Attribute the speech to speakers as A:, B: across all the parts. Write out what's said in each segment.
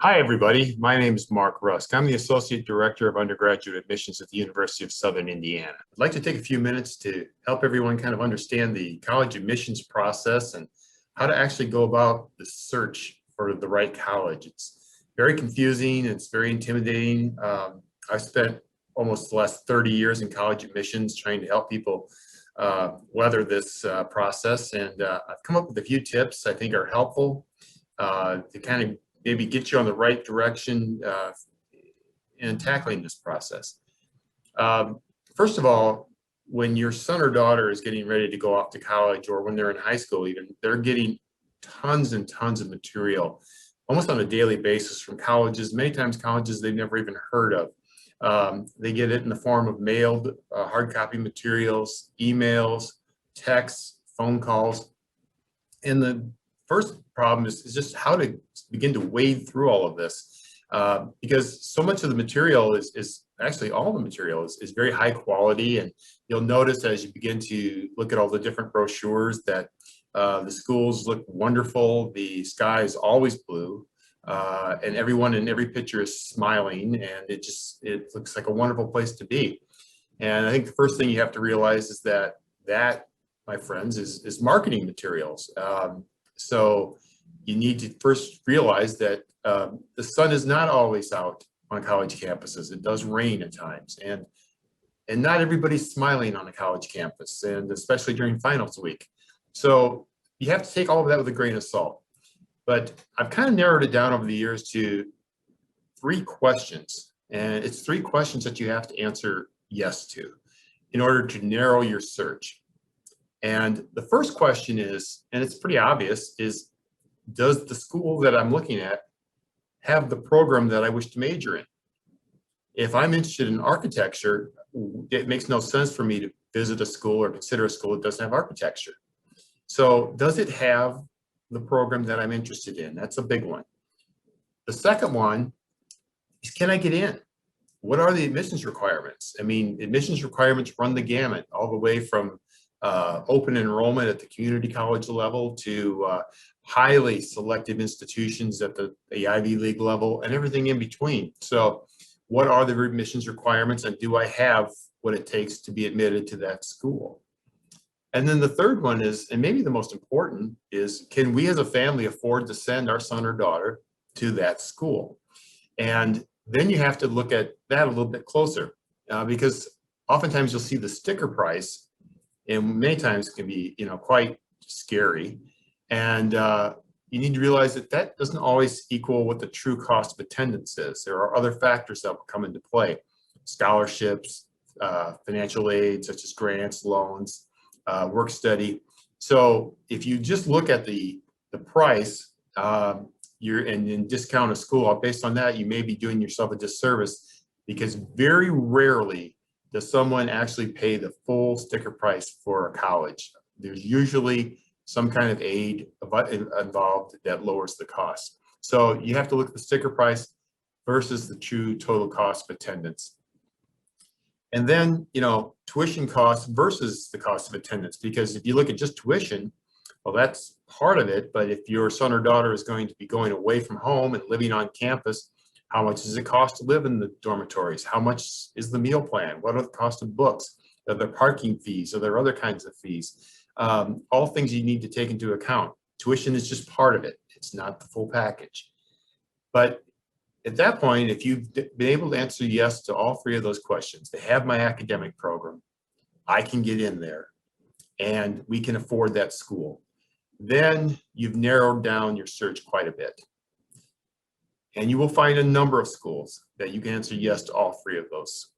A: Hi, everybody. My name is Mark Rusk. I'm the Associate Director of Undergraduate Admissions at the University of Southern Indiana. I'd like to take a few minutes to help everyone kind of understand the college admissions process and how to actually go about the search for the right college. It's very confusing. It's very intimidating. I've spent almost the last 30 years in college admissions trying to help people weather this process. And I've come up with a few tips I think are helpful to kind of maybe get you on the right direction in tackling this process. First of all, when your son or daughter is getting ready to go off to college, or when they're in high school even, they're getting tons and tons of material almost on a daily basis from colleges, many times colleges they've never even heard of. They get it in the form of mailed hard copy materials, emails, texts, phone calls. And the first problem is just how to begin to wade through all of this, because so much of the material is actually all the material is very high quality. And you'll notice as you begin to look at all the different brochures that the schools look wonderful, the sky is always blue, and everyone in every picture is smiling, and it looks like a wonderful place to be. And I think the first thing you have to realize is that my friends, is marketing materials. So you need to first realize that the sun is not always out on college campuses. It does rain at times, and not everybody's smiling on a college campus, and especially during finals week. So you have to take all of that with a grain of salt. But I've kind of narrowed it down over the years to 3 questions, and it's 3 questions that you have to answer yes to in order to narrow your search. And the first question is, and it's pretty obvious, is does the school that I'm looking at have the program that I wish to major in? If I'm interested in architecture, it makes no sense for me to visit a school or consider a school that doesn't have architecture. So does it have the program that I'm interested in? That's a big one. The second one is, can I get in? What are the admissions requirements? I mean, admissions requirements run the gamut all the way from open enrollment at the community college level to highly selective institutions at the Ivy League level and everything in between. So what are the admissions requirements, and do I have what it takes to be admitted to that school? And then the third one is, and maybe the most important, is can we as a family afford to send our son or daughter to that school? And then you have to look at that a little bit closer, because oftentimes you'll see the sticker price, and many times it can be, quite scary. And you need to realize that that doesn't always equal what the true cost of attendance is. There are other factors that will come into play: scholarships, financial aid such as grants, loans, work study. So if you just look at the price, and discount a school based on that, you may be doing yourself a disservice, because very rarely does someone actually pay the full sticker price for a college. There's usually some kind of aid involved that lowers the cost. So you have to look at the sticker price versus the true total cost of attendance. And then, tuition costs versus the cost of attendance, because if you look at just tuition, well, that's part of it. But if your son or daughter is going to be going away from home and living on campus, how much does it cost to live in the dormitories? How much is the meal plan? What are the cost of books? Are there parking fees? Are there other kinds of fees? All things you need to take into account. Tuition is just part of it. It's not the full package. But at that point, if you've been able to answer yes to all 3 of those questions, they have my academic program, I can get in there, and we can afford that school, then you've narrowed down your search quite a bit. And you will find a number of schools that you can answer yes to all 3 of those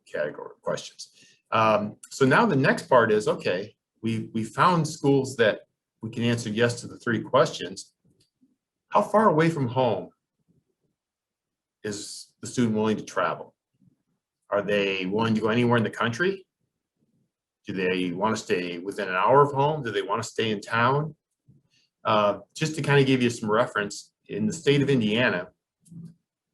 A: category questions. So now the next part is, okay, we found schools that we can answer yes to the 3 questions. How far away from home is the student willing to travel? Are they willing to go anywhere in the country? Do they want to stay within an hour of home? Do they want to stay in town? Just to kind of give you some reference, in the state of Indiana,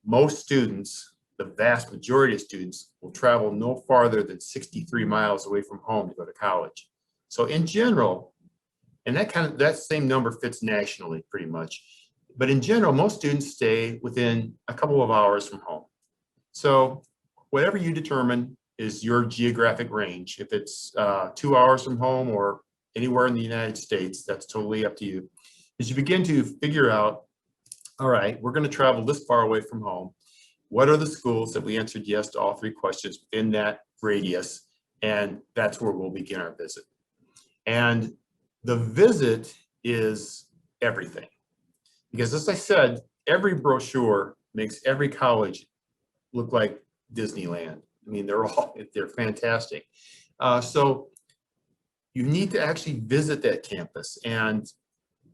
A: most students, the vast majority of students, will travel no farther than 63 miles away from home to go to college. So in general, and that same number fits nationally pretty much, But in general, most students stay within a couple of hours from home. So whatever you determine is your geographic range. If it's 2 hours from home or anywhere in the United States, that's totally up to you. As you begin to figure out, all right, we're going to travel this far away from home. What are the schools that we answered yes to all three questions in that radius? And that's where we'll begin our visit. And the visit is everything. Because as I said, every brochure makes every college look like Disneyland. I mean, they're fantastic. So you need to actually visit that campus. And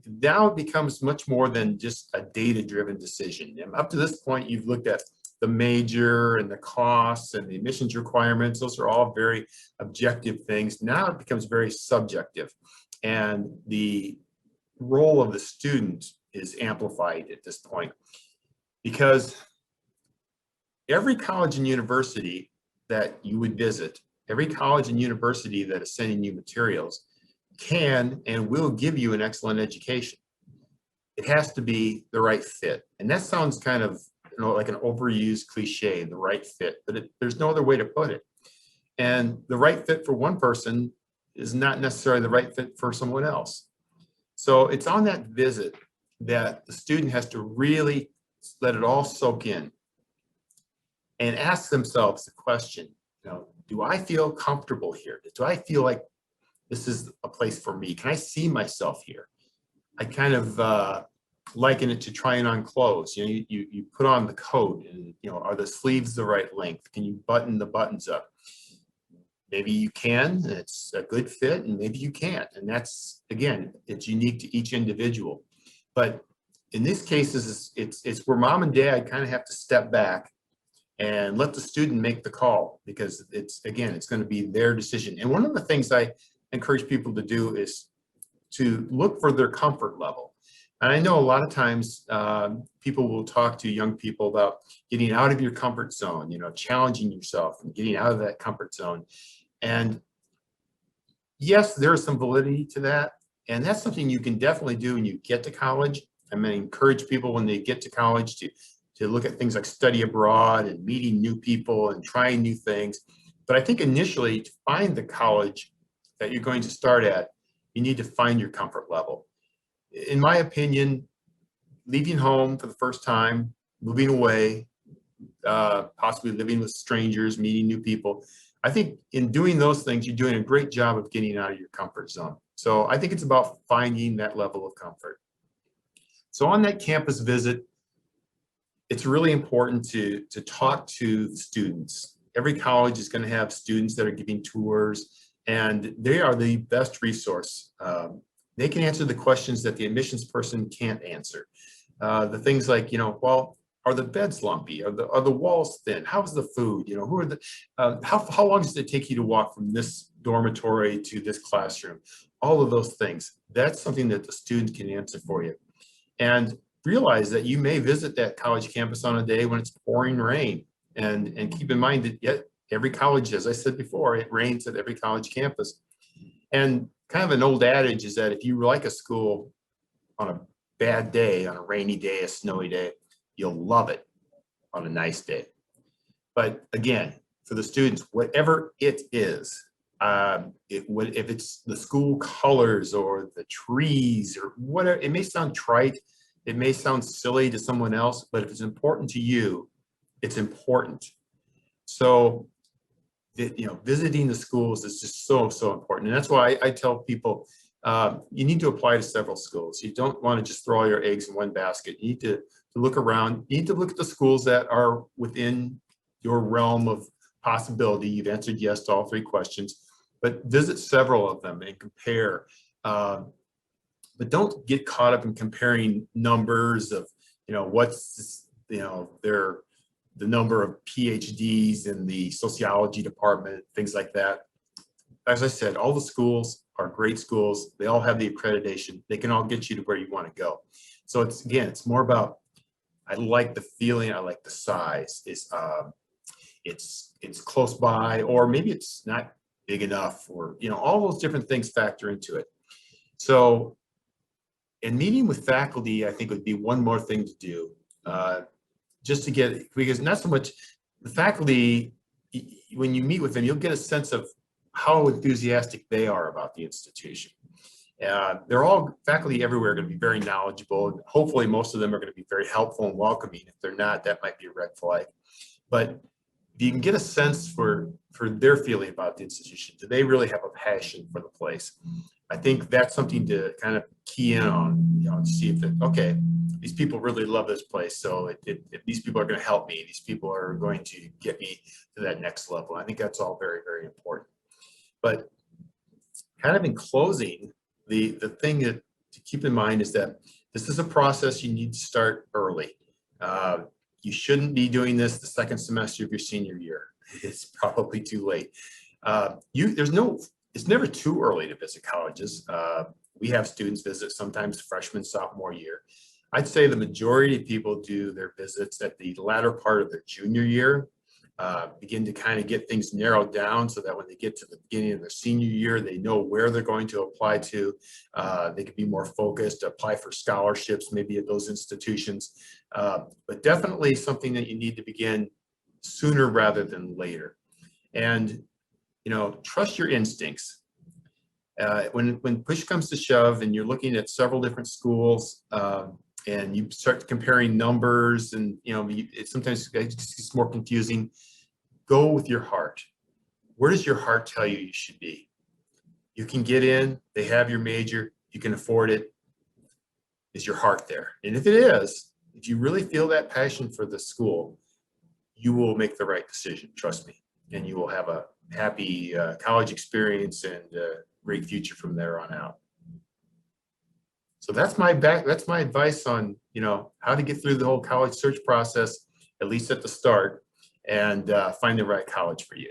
A: now it becomes much more than just a data-driven decision. And up to this point, you've looked at the major and the costs and the admissions requirements. Those are all very objective things. Now it becomes very subjective. And the role of the student is amplified at this point, because every college and university that you would visit, every college and university that is sending you materials can and will give you an excellent education. It has to be the right fit. And that sounds kind of like an overused cliche, the right fit, but there's no other way to put it. And the right fit for one person is not necessarily the right fit for someone else. So it's on that visit that the student has to really let it all soak in and ask themselves the question, do I feel comfortable here? Do I feel like this is a place for me? Can I see myself here? I kind of liken it to trying on clothes. You put on the coat and, are the sleeves the right length? Can you button the buttons up? Maybe you can, and it's a good fit, and maybe you can't. And that's, again, it's unique to each individual. But in this case, it's where mom and dad kind of have to step back and let the student make the call, because it's going to be their decision. And one of the things I encourage people to do is to look for their comfort level. And I know a lot of times people will talk to young people about getting out of your comfort zone, challenging yourself and getting out of that comfort zone. And yes, there is some validity to that. And that's something you can definitely do when you get to college. I'm going to encourage people when they get to college to look at things like study abroad and meeting new people and trying new things. But I think initially, to find the college that you're going to start at, you need to find your comfort level. In my opinion, leaving home for the first time, moving away, possibly living with strangers, meeting new people, I think in doing those things, you're doing a great job of getting out of your comfort zone. So I think it's about finding that level of comfort. So on that campus visit, it's really important to talk to the students. Every college is going to have students that are giving tours, and they are the best resource. They can answer the questions that the admissions person can't answer. The things like, well, are the beds lumpy? Are the walls thin? How's the food? Who are the? How long does it take you to walk from this dormitory to this classroom? All of those things. That's something that the student can answer for you. And realize that you may visit that college campus on a day when it's pouring rain. And keep in mind that yet every college, as I said before, it rains at every college campus. And kind of an old adage is that if you like a school on a bad day, on a rainy day, a snowy day, you'll love it on a nice day. But again, for the students, whatever it is, if it's the school colors or the trees or whatever, it may sound trite, it may sound silly to someone else, but if it's important to you, it's important. So, visiting the schools is just so important. And that's why I tell people, you need to apply to several schools. You don't want to just throw all your eggs in one basket. You need to look around. You need to look at the schools that are within your realm of possibility. You've answered yes to all three questions, but visit several of them and compare. But don't get caught up in comparing numbers of, what's, the number of PhDs in the sociology department, things like that. As I said, all the schools are great schools. They all have the accreditation. They can all get you to where you want to go. So it's more about, I like the feeling, I like the size. It's close by, or maybe it's not big enough, or all those different things factor into it. So And meeting with faculty, I think, would be one more thing to do. Just to get, because not so much the faculty, when you meet with them, you'll get a sense of how enthusiastic they are about the institution. They're all faculty everywhere going to be very knowledgeable, and hopefully most of them are going to be very helpful and welcoming. If they're not, that might be a red flag. But you can get a sense for their feeling about the institution. Do they really have a passion for the place? I think that's something to kind of key in on, to see if okay, these people really love this place. So if these people are going to help me, these people are going to get me to that next level. I think that's all very, very important. But kind of in closing, the thing that to keep in mind is that this is a process you need to start early. You shouldn't be doing this the second semester of your senior year. It's probably too late. It's never too early to visit colleges. We have students visit sometimes freshman, sophomore year. I'd say the majority of people do their visits at the latter part of their junior year, begin to kind of get things narrowed down so that when they get to the beginning of their senior year, they know where they're going to apply to. They can be more focused, apply for scholarships, maybe at those institutions, but definitely something that you need to begin sooner rather than later. And trust your instincts. When push comes to shove and you're looking at several different schools, and you start comparing numbers, and sometimes it's more confusing. Go with your heart. Where does your heart tell you you should be? You can get in, they have your major, you can afford it. Is your heart there? And if it is, if you really feel that passion for the school, you will make the right decision, trust me. And you will have a happy college experience and a great future from there on out. So that's my advice on how to get through the whole college search process, at least at the start, and find the right college for you.